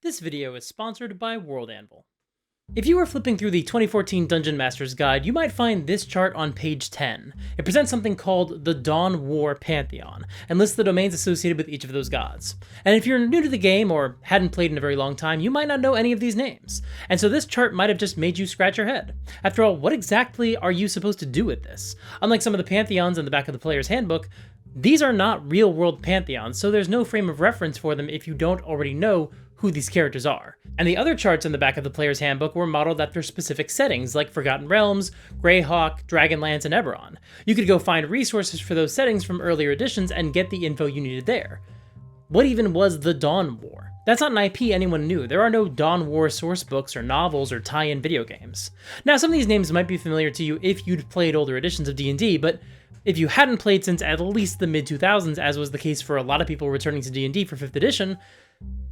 This video is sponsored by World Anvil. If you were flipping through the 2014 Dungeon Master's Guide, you might find this chart on page 10. It presents something called the Dawn War Pantheon, and lists the domains associated with each of those gods. And if you're new to the game, or hadn't played in a very long time, you might not know any of these names. And so this chart might have just made you scratch your head. After all, what exactly are you supposed to do with this? Unlike some of the pantheons in the back of the player's handbook, these are not real-world pantheons, so there's no frame of reference for them if you don't already know who these characters are. And the other charts in the back of the player's handbook were modeled after specific settings, like Forgotten Realms, Greyhawk, Dragonlance, and Eberron. You could go find resources for those settings from earlier editions and get the info you needed there. What even was the Dawn War? That's not an IP anyone knew. There are no Dawn War sourcebooks or novels or tie-in video games. Now, some of these names might be familiar to you if you'd played older editions of D&D, but if you hadn't played since at least the mid-2000s, as was the case for a lot of people returning to D&D for 5th edition,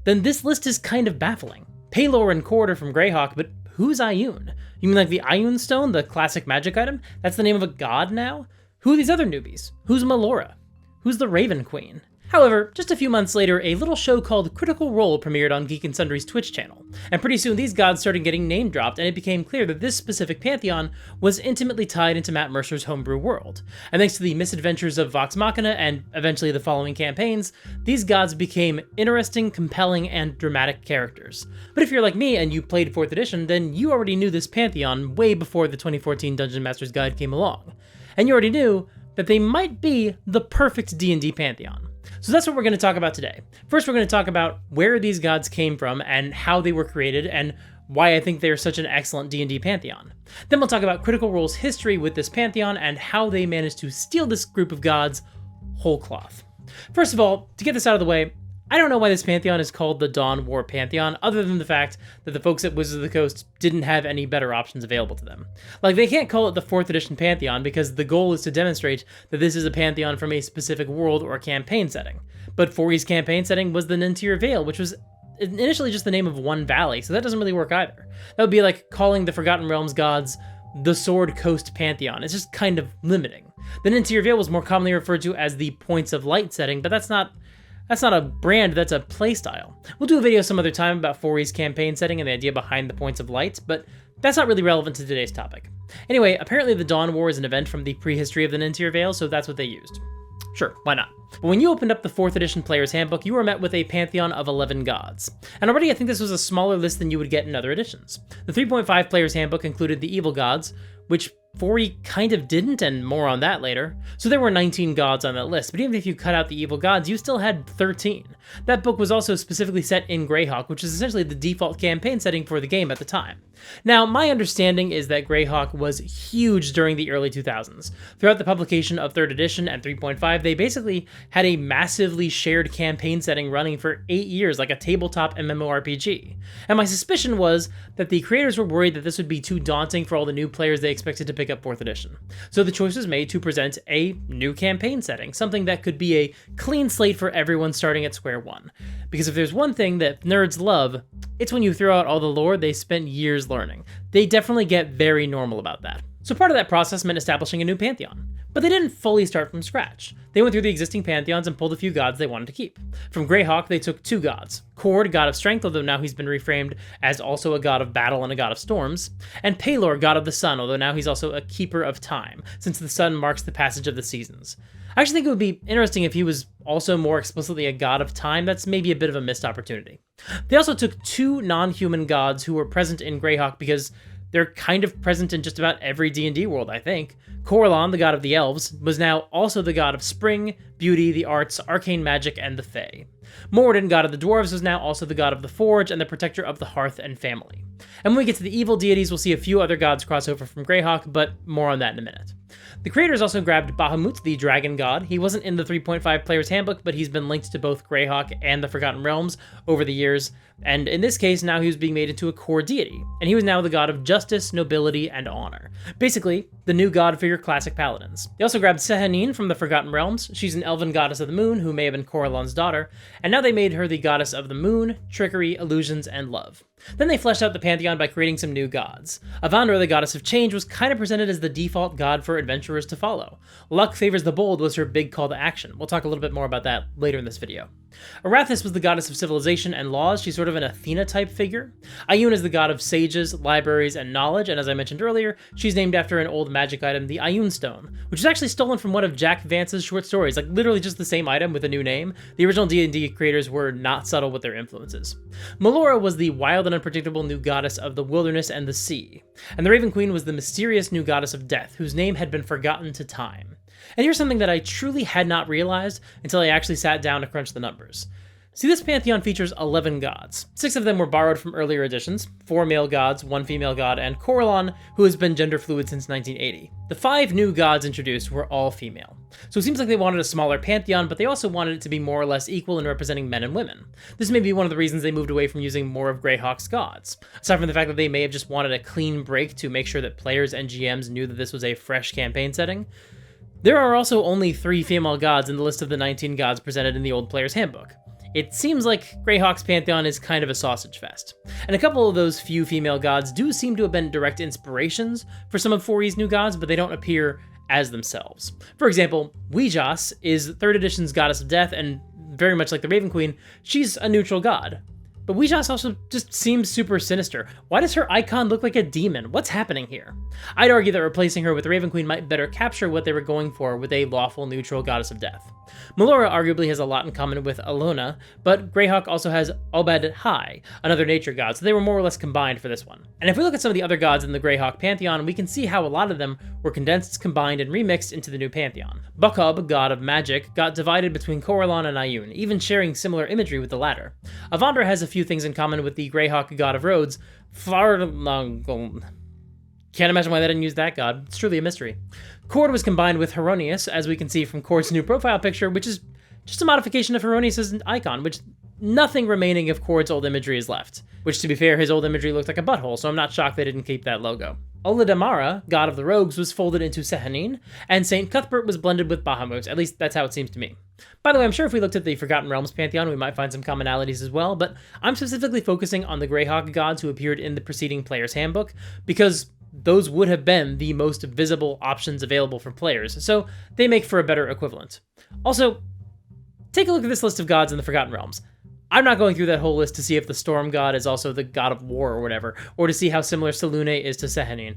then this list is kind of baffling. Paylor and Cord are from Greyhawk, but who's Ioun? You mean like the Ioun Stone, the classic magic item? That's the name of a god now? Who are these other newbies? Who's Melora? Who's the Raven Queen? However, just a few months later, a little show called Critical Role premiered on Geek and Sundry's Twitch channel, and pretty soon these gods started getting name dropped, and it became clear that this specific pantheon was intimately tied into Matt Mercer's homebrew world. And thanks to the misadventures of Vox Machina and eventually the following campaigns, these gods became interesting, compelling, and dramatic characters. But if you're like me and you played 4th edition, then you already knew this pantheon way before the 2014 Dungeon Master's Guide came along. And you already knew that they might be the perfect D&D pantheon. So that's what we're going to talk about today. First, we're going to talk about where these gods came from and how they were created and why I think they're such an excellent D&D pantheon. Then we'll talk about Critical Role's history with this pantheon and how they managed to steal this group of gods whole cloth. First of all, to get this out of the way, I don't know why this pantheon is called the Dawn War Pantheon, other than the fact that the folks at Wizards of the Coast didn't have any better options available to them. Like, they can't call it the 4th edition Pantheon because the goal is to demonstrate that this is a pantheon from a specific world or campaign setting. But 4E's campaign setting was the Nintir Vale, which was initially just the name of one valley, so that doesn't really work either. That would be like calling the Forgotten Realms gods the Sword Coast Pantheon. It's just kind of limiting. The Nintir Vale was more commonly referred to as the Points of Light setting, but that's not a brand, that's a playstyle. We'll do a video some other time about 4E's campaign setting and the idea behind the Points of Light, but that's not really relevant to today's topic. Anyway, apparently the Dawn War is an event from the prehistory of the Nintir Vale, so that's what they used. Sure, why not? But when you opened up the 4th edition Player's Handbook, you were met with a pantheon of 11 gods. And already I think this was a smaller list than you would get in other editions. The 3.5 Player's Handbook included the evil gods, which 4E kind of didn't, and more on that later. So there were 19 gods on that list, but even if you cut out the evil gods, you still had 13. That book was also specifically set in Greyhawk, which is essentially the default campaign setting for the game at the time. Now, my understanding is that Greyhawk was huge during the early 2000s. Throughout the publication of 3rd edition and 3.5, they basically had a massively shared campaign setting running for 8 years, like a tabletop MMORPG. And my suspicion was that the creators were worried that this would be too daunting for all the new players they expected to pick up 4th edition. So the choice was made to present a new campaign setting, something that could be a clean slate for everyone starting at square one. Because if there's one thing that nerds love, it's when you throw out all the lore they spent years learning. They definitely get very normal about that. So part of that process meant establishing a new pantheon. But they didn't fully start from scratch. They went through the existing pantheons and pulled a few gods they wanted to keep. From Greyhawk, they took 2 gods. Cord, god of strength, although now he's been reframed as also a god of battle and a god of storms. And Paylor, god of the sun, although now he's also a keeper of time, since the sun marks the passage of the seasons. I actually think it would be interesting if he was also more explicitly a god of time. That's maybe a bit of a missed opportunity. They also took 2 non-human gods who were present in Greyhawk because they're kind of present in just about every D&D world, I think. Corellon, the god of the elves, was now also the god of spring, beauty, the arts, arcane magic, and the fae. Moradin, god of the dwarves, was now also the god of the forge and the protector of the hearth and family. And when we get to the evil deities, we'll see a few other gods cross over from Greyhawk, but more on that in a minute. The creators also grabbed Bahamut, the dragon god. He wasn't in the 3.5 Player's Handbook, but he's been linked to both Greyhawk and the Forgotten Realms over the years, and in this case, now he was being made into a core deity, and he was now the god of justice, nobility, and honor. Basically, the new god for your classic paladins. They also grabbed Sehanine from the Forgotten Realms. She's an elven goddess of the moon, who may have been Corellon's daughter, and now they made her the goddess of the moon, trickery, illusions, and love. Then they fleshed out the pantheon by creating some new gods. Avandra, the goddess of change, was kind of presented as the default god for adventurers to follow. Luck favors the bold was her big call to action. We'll talk a little bit more about that later in this video. Arathis was the goddess of civilization and laws. She's sort of an Athena-type figure. Ioun is the god of sages, libraries, and knowledge, and as I mentioned earlier, she's named after an old magic item, the Ioun Stone, which is actually stolen from one of Jack Vance's short stories, like literally just the same item with a new name. The original D&D creators were not subtle with their influences. Melora was the wild and unpredictable new goddess of the wilderness and the sea, and the Raven Queen was the mysterious new goddess of death, whose name had been forgotten to time. And here's something that I truly had not realized until I actually sat down to crunch the numbers. See, this pantheon features 11 gods. 6 of them were borrowed from earlier editions, 4 male gods, 1 female god, and Corellon, who has been gender fluid since 1980. The 5 new gods introduced were all female. So it seems like they wanted a smaller pantheon, but they also wanted it to be more or less equal in representing men and women. This may be one of the reasons they moved away from using more of Greyhawk's gods. Aside from the fact that they may have just wanted a clean break to make sure that players and GMs knew that this was a fresh campaign setting. There are also only 3 female gods in the list of the 19 gods presented in the Old Player's Handbook. It seems like Greyhawk's pantheon is kind of a sausage fest. And a couple of those few female gods do seem to have been direct inspirations for some of 4E's new gods, but they don't appear as themselves. For example, Weejas is 3rd edition's goddess of death, and very much like the Raven Queen, she's a neutral god. But Weejas also just seems super sinister. Why does her icon look like a demon? What's happening here? I'd argue that replacing her with the Raven Queen might better capture what they were going for with a lawful neutral goddess of death. Melora arguably has a lot in common with Alona, but Greyhawk also has Obed-Hai, another nature god, so they were more or less combined for this one. And if we look at some of the other gods in the Greyhawk pantheon, we can see how a lot of them were condensed, combined, and remixed into the new pantheon. Bukhub, god of magic, got divided between Corellon and Ioun, even sharing similar imagery with the latter. Avandra has a few things in common with the Greyhawk god of roads, Can't imagine why they didn't use that god. It's truly a mystery. Cord was combined with Heronius, as we can see from Cord's new profile picture, which is just a modification of Heronius' icon, which nothing remaining of Cord's old imagery is left. Which, to be fair, his old imagery looked like a butthole, so I'm not shocked they didn't keep that logo. Uladamara, god of the rogues, was folded into Sehanin, and St. Cuthbert was blended with Bahamut. At least that's how it seems to me. By the way, I'm sure if we looked at the Forgotten Realms pantheon, we might find some commonalities as well, but I'm specifically focusing on the Greyhawk gods who appeared in the preceding Player's Handbook, because those would have been the most visible options available for players, so they make for a better equivalent. Also, take a look at this list of gods in the Forgotten Realms. I'm not going through that whole list to see if the Storm God is also the god of war or whatever, or to see how similar Selûne is to Sehanin.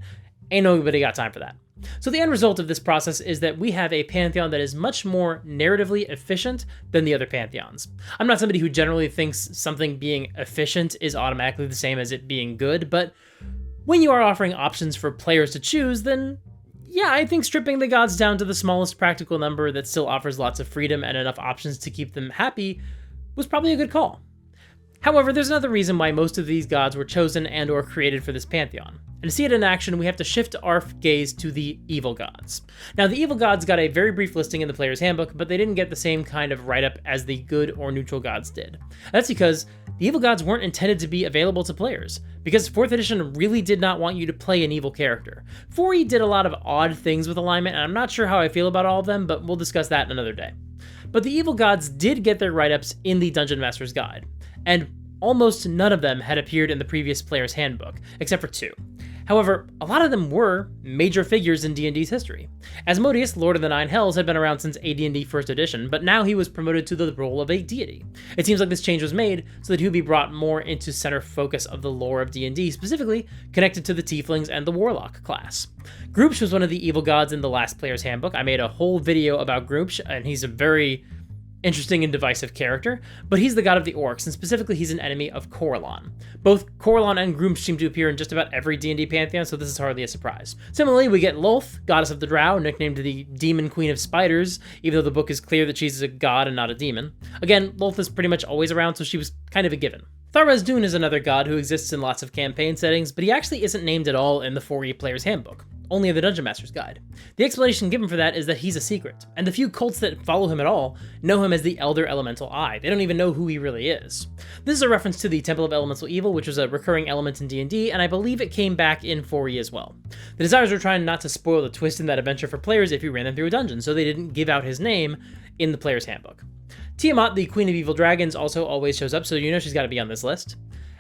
Ain't nobody got time for that. So the end result of this process is that we have a pantheon that is much more narratively efficient than the other pantheons. I'm not somebody who generally thinks something being efficient is automatically the same as it being good, but when you are offering options for players to choose, then yeah, I think stripping the gods down to the smallest practical number that still offers lots of freedom and enough options to keep them happy was probably a good call. However, there's another reason why most of these gods were chosen and or created for this pantheon. And to see it in action, we have to shift our gaze to the evil gods. Now, the evil gods got a very brief listing in the Player's Handbook, but they didn't get the same kind of write-up as the good or neutral gods did. That's because the evil gods weren't intended to be available to players, because 4th edition really did not want you to play an evil character. 4e did a lot of odd things with alignment, and I'm not sure how I feel about all of them, but we'll discuss that another day. But the evil gods did get their write-ups in the Dungeon Master's Guide, and almost none of them had appeared in the previous Player's Handbook, except for 2. However, a lot of them were major figures in D&D's history. Asmodeus, Lord of the Nine Hells, had been around since AD&D 1st edition, but now he was promoted to the role of a deity. It seems like this change was made so that he would be brought more into center focus of the lore of D&D, specifically connected to the Tieflings and the Warlock class. Groupsh was one of the evil gods in the last Player's Handbook. I made a whole video about Groupsh, and he's a very interesting and divisive character, but he's the god of the orcs, and specifically he's an enemy of Corellon. Both Corellon and Groupsh seem to appear in just about every D&D pantheon, so this is hardly a surprise. Similarly, we get Lolth, goddess of the Drow, nicknamed the Demon Queen of Spiders, even though the book is clear that she's a god and not a demon. Again, Lolth is pretty much always around, so she was kind of a given. Tharizdun is another god who exists in lots of campaign settings, but he actually isn't named at all in the 4e Player's Handbook, only in the Dungeon Master's Guide. The explanation given for that is that he's a secret, and the few cults that follow him at all know him as the Elder Elemental Eye. They don't even know who he really is. This is a reference to the Temple of Elemental Evil, which was a recurring element in D&D, and I believe it came back in 4e as well. The designers were trying not to spoil the twist in that adventure for players if you ran them through a dungeon, so they didn't give out his name in the Player's Handbook. Tiamat, the Queen of Evil Dragons, also always shows up, so you know she's got to be on this list.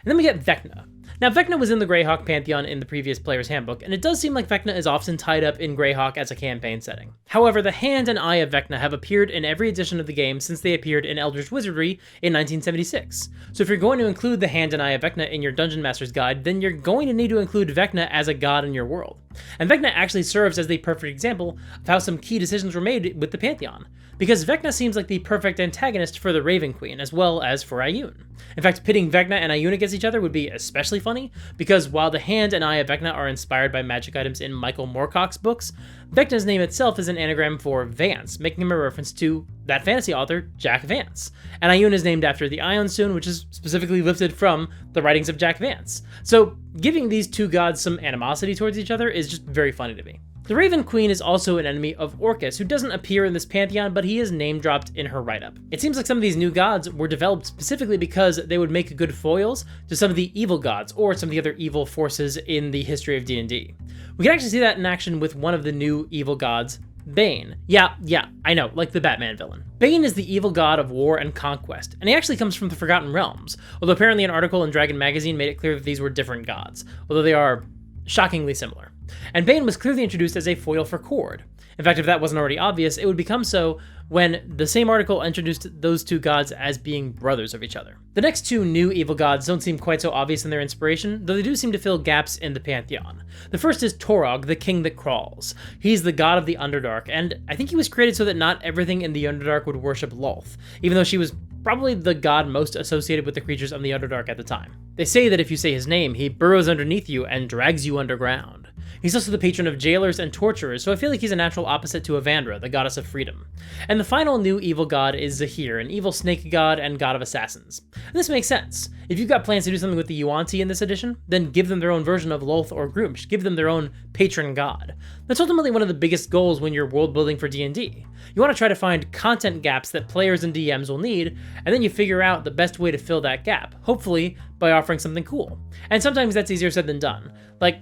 And then we get Vecna. Now, Vecna was in the Greyhawk Pantheon in the previous player's handbook, and it does seem like Vecna is often tied up in Greyhawk as a campaign setting. However, the hand and eye of Vecna have appeared in every edition of the game since they appeared in Eldritch Wizardry in 1976. So if you're going to include the hand and eye of Vecna in your Dungeon Master's Guide, then you're going to need to include Vecna as a god in your world. And Vecna actually serves as the perfect example of how some key decisions were made with the Pantheon, because Vecna seems like the perfect antagonist for the Raven Queen, as well as for Ioun. In fact, pitting Vecna and Ioun against each other would be especially funny, because while the hand and eye of Vecna are inspired by magic items in Michael Moorcock's books, Vecna's name itself is an anagram for Vance, making him a reference to that fantasy author, Jack Vance. And Ioun is named after the Ion Stone, which is specifically lifted from the writings of Jack Vance. So giving these two gods some animosity towards each other is just very funny to me. The Raven Queen is also an enemy of Orcus, who doesn't appear in this pantheon, but he is name-dropped in her write-up. It seems like some of these new gods were developed specifically because they would make good foils to some of the evil gods, or some of the other evil forces in the history of D&D. We can actually see that in action with one of the new evil gods, Bane. Yeah, I know, like the Batman villain. Bane is the evil god of war and conquest, and he actually comes from the Forgotten Realms, although apparently an article in Dragon Magazine made it clear that these were different gods, although they are shockingly similar. And Bane was clearly introduced as a foil for Kord. In fact, if that wasn't already obvious, it would become so when the same article introduced those two gods as being brothers of each other. The next two new evil gods don't seem quite so obvious in their inspiration, though they do seem to fill gaps in the pantheon. The first is Torog, the King that Crawls. He's the god of the Underdark, and I think he was created so that not everything in the Underdark would worship Lolth, even though she was probably the god most associated with the creatures of the Underdark at the time. They say that if you say his name, he burrows underneath you and drags you underground. He's also the patron of jailers and torturers, so I feel like he's a natural opposite to Avandra, the goddess of freedom. And the final new evil god is Zahir, an evil snake god and god of assassins. And this makes sense. If you've got plans to do something with the Yuan-Ti in this edition, then give them their own version of Lolth or Grumsh, give them their own patron god. That's ultimately one of the biggest goals when you're world building for D&D. You want to try to find content gaps that players and DMs will need, and then you figure out the best way to fill that gap, hopefully by offering something cool. And sometimes that's easier said than done. Like,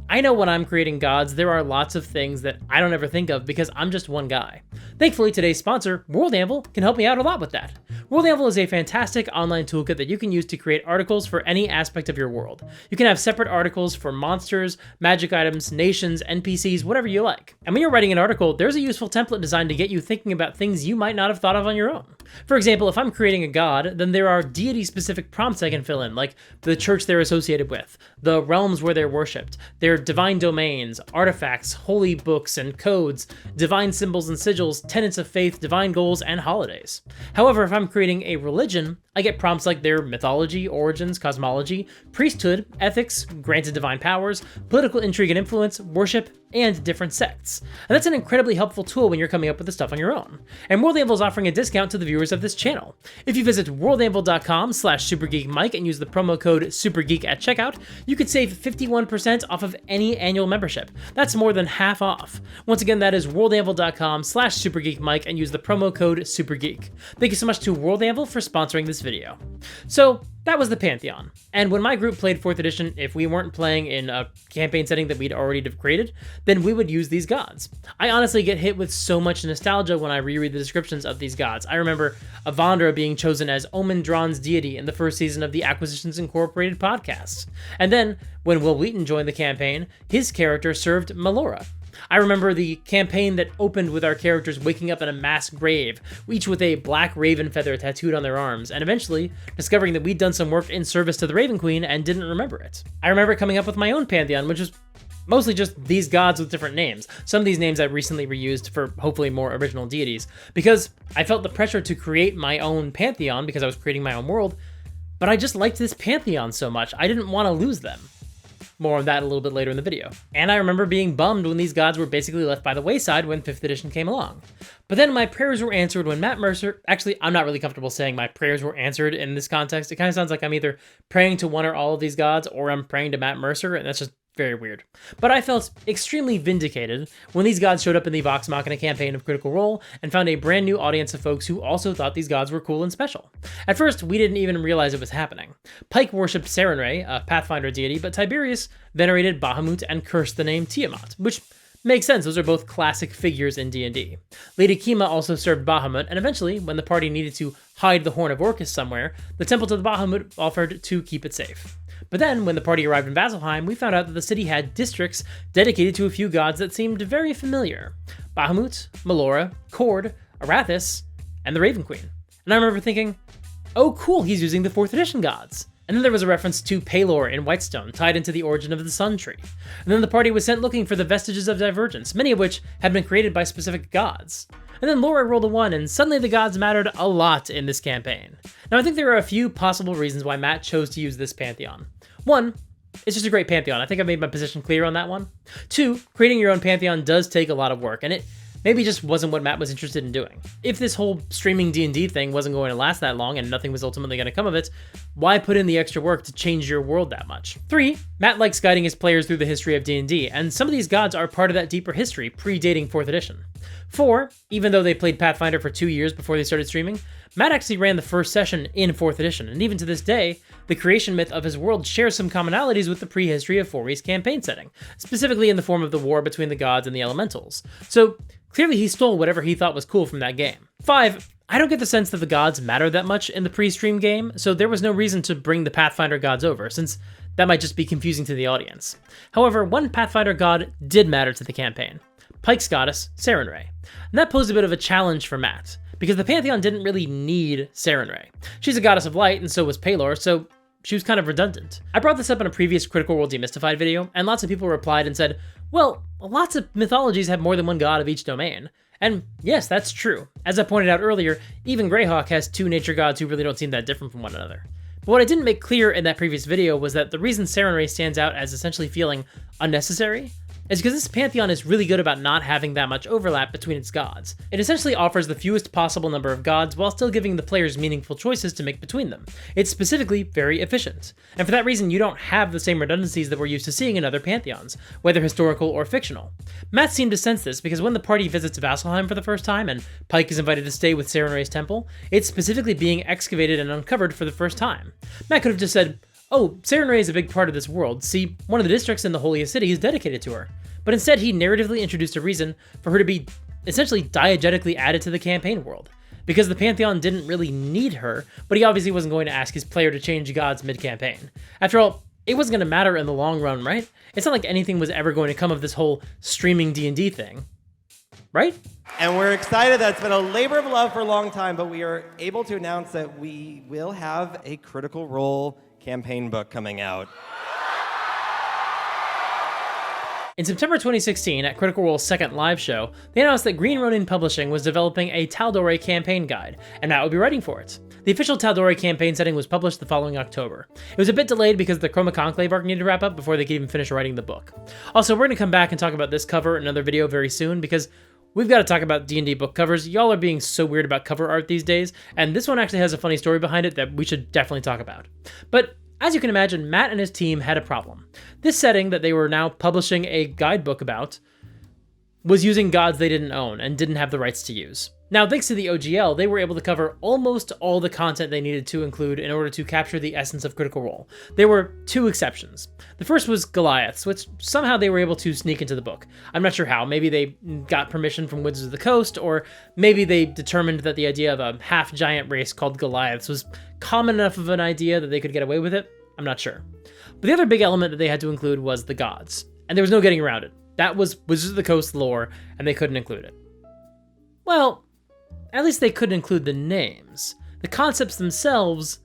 I know when I'm creating gods, there are lots of things that I don't ever think of because I'm just one guy. Thankfully, today's sponsor, World Anvil, can help me out a lot with that. World Anvil is a fantastic online toolkit that you can use to create articles for any aspect of your world. You can have separate articles for monsters, magic items, nations, NPCs, whatever you like. And when you're writing an article, there's a useful template designed to get you thinking about things you might not have thought of on your own. For example, if I'm creating a god, then there are deity-specific prompts I can fill in, like the church they're associated with, the realms where they're worshipped, their divine domains, artifacts, holy books and codes, divine symbols and sigils, tenets of faith, divine goals, and holidays. However, if I'm creating a religion, I get prompts like their mythology, origins, cosmology, priesthood, ethics, granted divine powers, political intrigue and influence, worship, and different sects. And that's an incredibly helpful tool when you're coming up with the stuff on your own. And World Anvil is offering a discount to the viewers of this channel. If you visit worldanvil.com/supergeekmike and use the promo code supergeek at checkout, you could save 51% off of any annual membership. That's more than half off. Once again, that is worldanvil.com/supergeekmike and use the promo code supergeek. Thank you so much to World Anvil for sponsoring this video. So that was the Pantheon. And when my group played 4th edition, if we weren't playing in a campaign setting that we'd already created, then we would use these gods. I honestly get hit with so much nostalgia when I reread the descriptions of these gods. I remember Avandra being chosen as Omen-Dron's deity in the first season of the Acquisitions Incorporated podcast. And then, when Will Wheaton joined the campaign, his character served Melora. I remember the campaign that opened with our characters waking up in a mass grave, each with a black raven feather tattooed on their arms, and eventually discovering that we'd done some work in service to the Raven Queen and didn't remember it. I remember coming up with my own pantheon, which was mostly just these gods with different names. Some of these names I recently reused for hopefully more original deities, because I felt the pressure to create my own pantheon because I was creating my own world, but I just liked this pantheon so much, I didn't want to lose them. More on that a little bit later in the video. And I remember being bummed when these gods were basically left by the wayside when 5th edition came along. But then my prayers were answered when Matt Mercer, actually I'm not really comfortable saying my prayers were answered in this context. It kind of sounds like I'm either praying to one or all of these gods or I'm praying to Matt Mercer, and that's just very weird. But I felt extremely vindicated when these gods showed up in the Vox Machina campaign of Critical Role and found a brand new audience of folks who also thought these gods were cool and special. At first, we didn't even realize it was happening. Pike worshipped Sarenrae, a Pathfinder deity, but Tiberius venerated Bahamut and cursed the name Tiamat, which Makes sense, those are both classic figures in D&D. Lady Kima also served Bahamut, and eventually, when the party needed to hide the Horn of Orcus somewhere, the Temple to the Bahamut offered to keep it safe. But then, when the party arrived in Vasselheim, we found out that the city had districts dedicated to a few gods that seemed very familiar. Bahamut, Melora, Kord, Arathis, and the Raven Queen. And I remember thinking, oh cool, he's using the 4th edition gods. And then there was a reference to Pelor in Whitestone, tied into the origin of the Sun Tree. And then the party was sent looking for the vestiges of divergence, many of which had been created by specific gods. And then Laura rolled a 1, and suddenly the gods mattered a lot in this campaign. Now I think there are a few possible reasons why Matt chose to use this pantheon. 1, it's just a great pantheon. I think I've made my position clear on that one. 2, creating your own pantheon does take a lot of work, and it maybe just wasn't what Matt was interested in doing. If this whole streaming D&D thing wasn't going to last that long and nothing was ultimately going to come of it, why put in the extra work to change your world that much? 3, Matt likes guiding his players through the history of D&D, and some of these gods are part of that deeper history, predating 4th edition. 4, even though they played Pathfinder for 2 years before they started streaming, Matt actually ran the first session in 4th edition, and even to this day, the creation myth of his world shares some commonalities with the prehistory of 4E's campaign setting, specifically in the form of the war between the gods and the elementals. So, clearly he stole whatever he thought was cool from that game. 5, I don't get the sense that the gods matter that much in the pre-stream game, so there was no reason to bring the Pathfinder gods over, since that might just be confusing to the audience. However, one Pathfinder god did matter to the campaign. Pike's goddess, Sarenrae. And that posed a bit of a challenge for Matt, because the Pantheon didn't really need Sarenrae. She's a goddess of light, and so was Pelor, so she was kind of redundant. I brought this up in a previous Critical Role Demystified video, and lots of people replied and said, well, lots of mythologies have more than one god of each domain. And yes, that's true. As I pointed out earlier, even Greyhawk has 2 nature gods who really don't seem that different from one another. But what I didn't make clear in that previous video was that the reason Sarenrae stands out as essentially feeling unnecessary is because this pantheon is really good about not having that much overlap between its gods. It essentially offers the fewest possible number of gods while still giving the players meaningful choices to make between them. It's specifically very efficient. And for that reason, you don't have the same redundancies that we're used to seeing in other pantheons, whether historical or fictional. Matt seemed to sense this because when the party visits Vasselheim for the first time and Pike is invited to stay with Sarenrae's temple, it's specifically being excavated and uncovered for the first time. Matt could have just said, oh, Sarenrae is a big part of this world. See, one of the districts in the Holiest City is dedicated to her. But instead, he narratively introduced a reason for her to be essentially diegetically added to the campaign world. Because the Pantheon didn't really need her, but he obviously wasn't going to ask his player to change gods mid-campaign. After all, it wasn't going to matter in the long run, right? It's not like anything was ever going to come of this whole streaming D&D thing. Right? And we're excited that it's been a labor of love for a long time, but we are able to announce that we will have a Critical Role campaign book coming out. In September 2016, at Critical Role's second live show, they announced that Green Ronin Publishing was developing a Tal'Dorei campaign guide, and Matt would be writing for it. The official Tal'Dorei campaign setting was published the following October. It was a bit delayed because the Chroma Conclave arc needed to wrap up before they could even finish writing the book. Also, we're going to come back and talk about this cover in another video very soon, because we've got to talk about D&D book covers. Y'all are being so weird about cover art these days, and this one actually has a funny story behind it that we should definitely talk about. But as you can imagine, Matt and his team had a problem. This setting that they were now publishing a guidebook about was using gods they didn't own and didn't have the rights to use. Now, thanks to the OGL, they were able to cover almost all the content they needed to include in order to capture the essence of Critical Role. There were 2 exceptions. The first was Goliaths, which somehow they were able to sneak into the book. I'm not sure how. Maybe they got permission from Wizards of the Coast, or maybe they determined that the idea of a half-giant race called Goliaths was common enough of an idea that they could get away with it. I'm not sure. But the other big element that they had to include was the gods, and there was no getting around it. That was Wizards of the Coast lore, and they couldn't include it. Well, at least they couldn't include the names. The concepts themselves,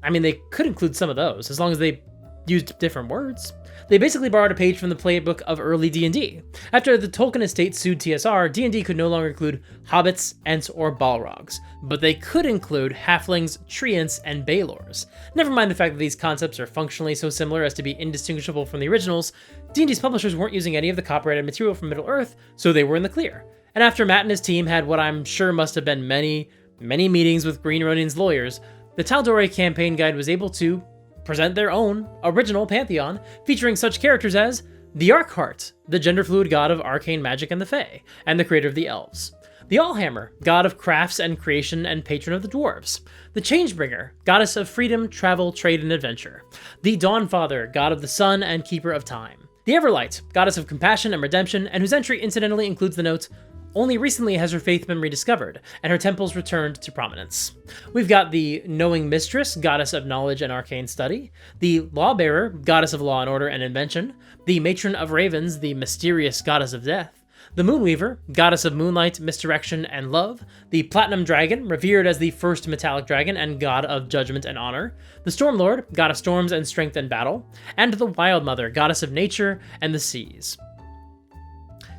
I mean, they could include some of those, as long as they used different words. They basically borrowed a page from the playbook of early D&D. After the Tolkien estate sued TSR, D&D could no longer include hobbits, ents, or balrogs, but they could include halflings, treants, and balors. Never mind the fact that these concepts are functionally so similar as to be indistinguishable from the originals, D&D's publishers weren't using any of the copyrighted material from Middle-earth, so they were in the clear. And after Matt and his team had what I'm sure must have been many, many meetings with Green Ronin's lawyers, the Tal'Dorei campaign guide was able to present their own original pantheon, featuring such characters as the Arkheart, the gender-fluid god of arcane magic and the Fae, and the creator of the elves. The Allhammer, god of crafts and creation and patron of the dwarves. The Changebringer, goddess of freedom, travel, trade, and adventure. The Dawnfather, god of the sun and keeper of time. The Everlight, goddess of compassion and redemption, and whose entry incidentally includes the note, "Only recently has her faith been rediscovered, and her temples returned to prominence." We've got the Knowing Mistress, goddess of knowledge and arcane study, the Lawbearer, goddess of law and order and invention, the Matron of Ravens, the mysterious goddess of death, the Moonweaver, goddess of moonlight, misdirection, and love, the Platinum Dragon, revered as the first metallic dragon and god of judgment and honor, the Stormlord, god of storms and strength and battle, and the Wild Mother, goddess of nature and the seas.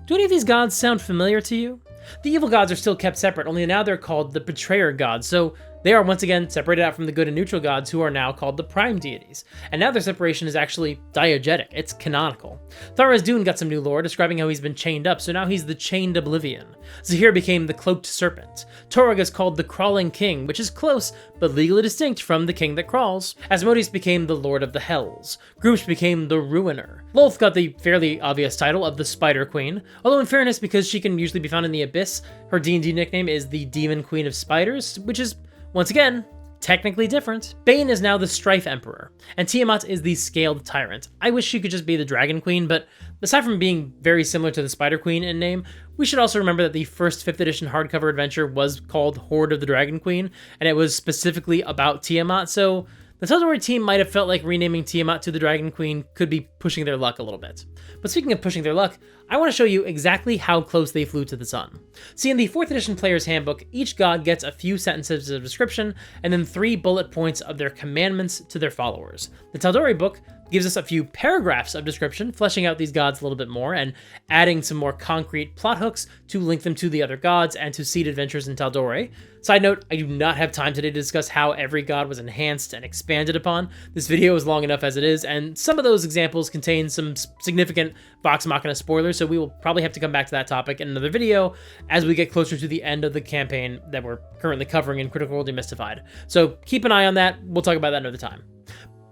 Do any of these gods sound familiar to you? The evil gods are still kept separate, only now they're called the Betrayer gods, so they are once again separated out from the good and neutral gods who are now called the Prime deities. And now their separation is actually diegetic, it's canonical. Tharizdun got some new lore describing how he's been chained up, so now he's the Chained Oblivion. Zahir became the Cloaked Serpent. Torag is called the Crawling King, which is close, but legally distinct from the King that Crawls. Asmodeus became the Lord of the Hells. Grumsh became the Ruiner. Lolth got the fairly obvious title of the Spider Queen, although in fairness, because she can usually be found in the Abyss, her D&D nickname is the Demon Queen of Spiders, which is, once again, technically different. Bane is now the Strife Emperor, and Tiamat is the Scaled Tyrant. I wish she could just be the Dragon Queen, but aside from being very similar to the Spider Queen in name, we should also remember that the first 5th edition hardcover adventure was called Horde of the Dragon Queen, and it was specifically about Tiamat, so the Tal'Dorei team might have felt like renaming Tiamat to the Dragon Queen could be pushing their luck a little bit. But speaking of pushing their luck, I want to show you exactly how close they flew to the sun. See, in the 4th edition player's handbook, each god gets a few sentences of description, and then 3 bullet points of their commandments to their followers. The Tal'Dorei book gives us a few paragraphs of description, fleshing out these gods a little bit more, and adding some more concrete plot hooks to link them to the other gods and to seed adventures in Tal'Dorei. Side note, I do not have time today to discuss how every god was enhanced and expanded upon. This video is long enough as it is, and some of those examples contain some significant Vox Machina spoilers, so we will probably have to come back to that topic in another video as we get closer to the end of the campaign that we're currently covering in Critical Role Demystified. So keep an eye on that, we'll talk about that another time.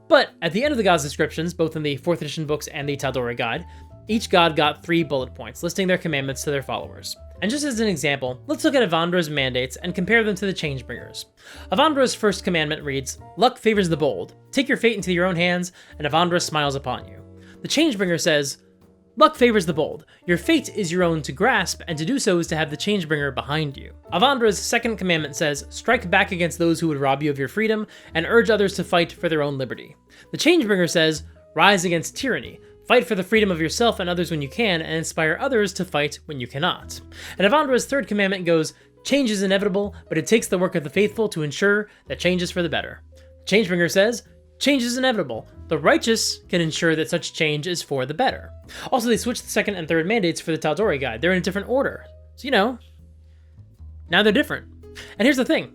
But at the end of the gods' descriptions, both in the 4th edition books and the Tal'Dorei guide, each god got 3 bullet points, listing their commandments to their followers. And just as an example, let's look at Avandra's mandates and compare them to the Changebringers. Avandra's first commandment reads, "Luck favors the bold. Take your fate into your own hands, and Avandra smiles upon you." The Changebringer says, "Luck favors the bold. Your fate is your own to grasp, and to do so is to have the Changebringer behind you." Avandra's second commandment says, "Strike back against those who would rob you of your freedom, and urge others to fight for their own liberty." The Changebringer says, "Rise against tyranny. Fight for the freedom of yourself and others when you can, and inspire others to fight when you cannot." And Avandra's third commandment goes, "Change is inevitable, but it takes the work of the faithful to ensure that change is for the better." The Changebringer says, "Change is inevitable. The righteous can ensure that such change is for the better." Also, they switched the second and third mandates for the Tal'Dorei guide. They're in a different order. So, you know, now they're different. And here's the thing.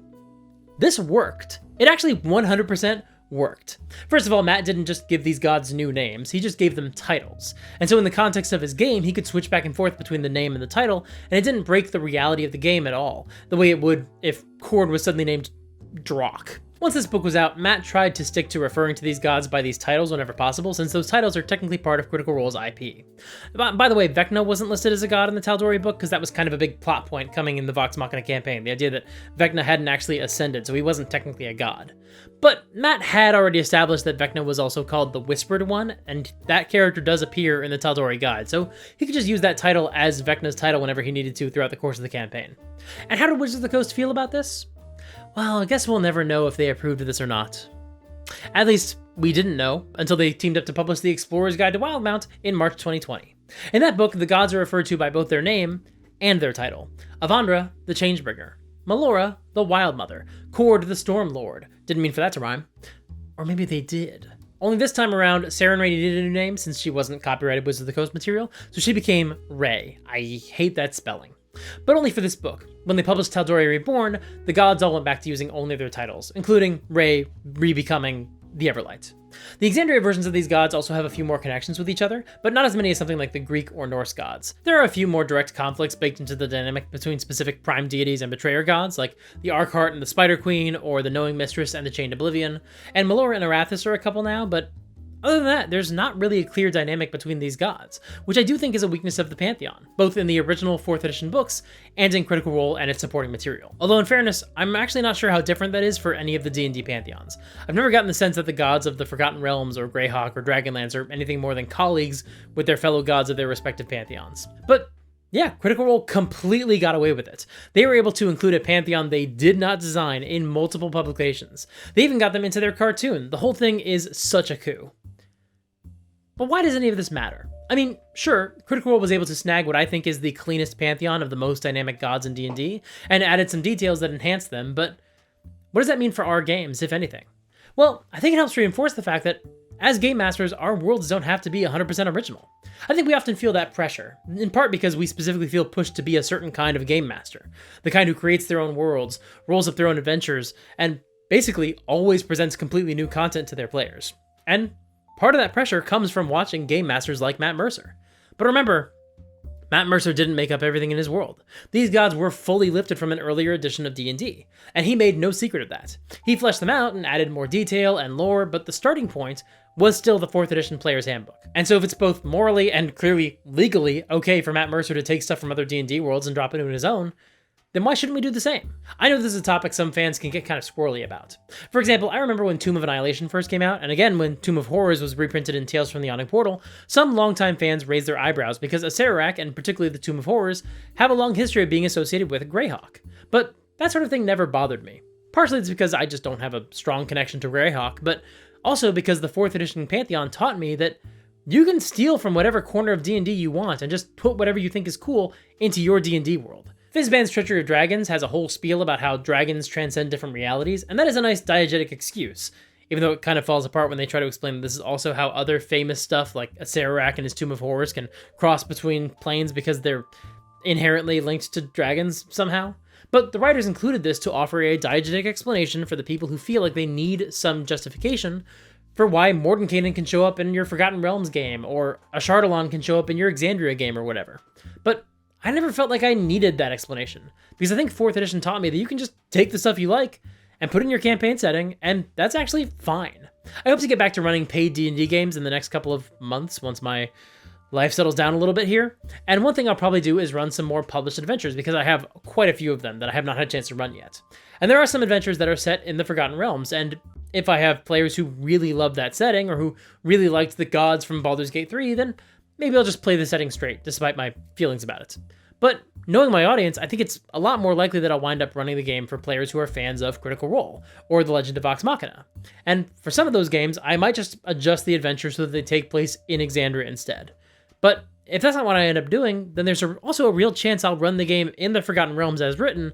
This worked. It actually 100% worked. First of all, Matt didn't just give these gods new names, he just gave them titles. And so in the context of his game, he could switch back and forth between the name and the title, and it didn't break the reality of the game at all, the way it would if Kord was suddenly named Drock. Once this book was out, Matt tried to stick to referring to these gods by these titles whenever possible, since those titles are technically part of Critical Role's IP. By the way, Vecna wasn't listed as a god in the Tal'Dorei book, because that was kind of a big plot point coming in the Vox Machina campaign, the idea that Vecna hadn't actually ascended, so he wasn't technically a god. But Matt had already established that Vecna was also called the Whispered One, and that character does appear in the Tal'Dorei guide, so he could just use that title as Vecna's title whenever he needed to throughout the course of the campaign. And how did Wizards of the Coast feel about this? Well, I guess we'll never know if they approved of this or not. At least, we didn't know until they teamed up to publish the Explorer's Guide to Wildmount in March 2020. In that book, the gods are referred to by both their name and their title. Avandra, the Changebringer. Melora, the Wild Mother. Kord, the Stormlord. Didn't mean for that to rhyme. Or maybe they did. Only this time around, Sarenrae needed a new name since she wasn't copyrighted Wizards of the Coast material, so she became Rey. I hate that spelling. But only for this book. When they published Tal'Dorei Reborn, the gods all went back to using only their titles, including Rey re-becoming the Everlight. The Exandria versions of these gods also have a few more connections with each other, but not as many as something like the Greek or Norse gods. There are a few more direct conflicts baked into the dynamic between specific prime deities and betrayer gods, like the Arkheart and the Spider Queen, or the Knowing Mistress and the Chained Oblivion, and Melora and Arathis are a couple now, but Other than that, there's not really a clear dynamic between these gods, which I do think is a weakness of the Pantheon, both in the original 4th edition books and in Critical Role and its supporting material. Although in fairness, I'm actually not sure how different that is for any of the D&D Pantheons. I've never gotten the sense that the gods of the Forgotten Realms or Greyhawk or Dragonlance are anything more than colleagues with their fellow gods of their respective Pantheons. But yeah, Critical Role completely got away with it. They were able to include a pantheon they did not design in multiple publications. They even got them into their cartoon. The whole thing is such a coup. But why does any of this matter? I mean, sure, Critical Role was able to snag what I think is the cleanest pantheon of the most dynamic gods in D&D, and added some details that enhanced them, but what does that mean for our games, if anything? Well, I think it helps reinforce the fact that as game masters, our worlds don't have to be 100% original. I think we often feel that pressure, in part because we specifically feel pushed to be a certain kind of game master, the kind who creates their own worlds, rolls up their own adventures, and basically always presents completely new content to their players. And part of that pressure comes from watching game masters like Matt Mercer. But remember, Matt Mercer didn't make up everything in his world. These gods were fully lifted from an earlier edition of D&D, and he made no secret of that. He fleshed them out and added more detail and lore, but the starting point was still the 4th edition player's handbook. And so if it's both morally and clearly legally okay for Matt Mercer to take stuff from other D&D worlds and drop it into his own, then why shouldn't we do the same? I know this is a topic some fans can get kind of squirrely about. For example, I remember when Tomb of Annihilation first came out, and again when Tomb of Horrors was reprinted in Tales from the Yawning Portal, some longtime fans raised their eyebrows because Acererak, and particularly the Tomb of Horrors, have a long history of being associated with Greyhawk. But that sort of thing never bothered me. Partially it's because I just don't have a strong connection to Greyhawk, but also because the 4th edition Pantheon taught me that you can steal from whatever corner of D&D you want and just put whatever you think is cool into your D&D world. Fizban's Treachery of Dragons has a whole spiel about how dragons transcend different realities, and that is a nice diegetic excuse, even though it kind of falls apart when they try to explain that this is also how other famous stuff like Acererak and his Tomb of Horrors can cross between planes because they're inherently linked to dragons somehow. But the writers included this to offer a diegetic explanation for the people who feel like they need some justification for why Mordenkainen can show up in your Forgotten Realms game, or Ashardalon can show up in your Exandria game or whatever. But I never felt like I needed that explanation, because I think 4th edition taught me that you can just take the stuff you like and put it in your campaign setting, and that's actually fine. I hope to get back to running paid D&D games in the next couple of months once my life settles down a little bit here, and one thing I'll probably do is run some more published adventures, because I have quite a few of them that I have not had a chance to run yet. And there are some adventures that are set in the Forgotten Realms, and if I have players who really love that setting, or who really liked the gods from Baldur's Gate 3, then maybe I'll just play the setting straight, despite my feelings about it. But knowing my audience, I think it's a lot more likely that I'll wind up running the game for players who are fans of Critical Role, or The Legend of Vox Machina. And for some of those games, I might just adjust the adventure so that they take place in Exandria instead. But if that's not what I end up doing, then there's also a real chance I'll run the game in the Forgotten Realms as written,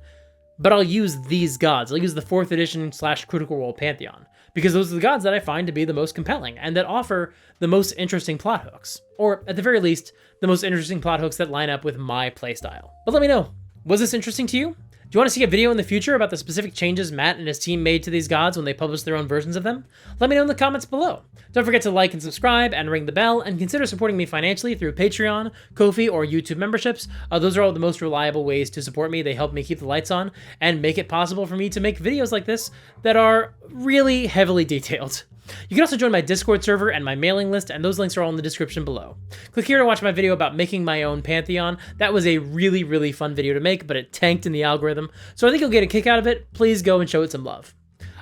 but I'll use these gods. I'll use the 4th edition / Critical Role Pantheon, because those are the gods that I find to be the most compelling, and that offer the most interesting plot hooks. Or, at the very least, the most interesting plot hooks that line up with my playstyle. But let me know, was this interesting to you? Do you want to see a video in the future about the specific changes Matt and his team made to these gods when they published their own versions of them? Let me know in the comments below. Don't forget to like and subscribe and ring the bell, and consider supporting me financially through Patreon, Ko-fi, or YouTube memberships. Those are all the most reliable ways to support me. They help me keep the lights on and make it possible for me to make videos like this that are really heavily detailed. You can also join my Discord server and my mailing list, and those links are all in the description below. Click here to watch my video about making my own Pantheon. That was a really, really fun video to make, but it tanked in the algorithm, so I think you'll get a kick out of it. Please go and show it some love.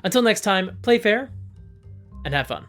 Until next time, play fair, and have fun.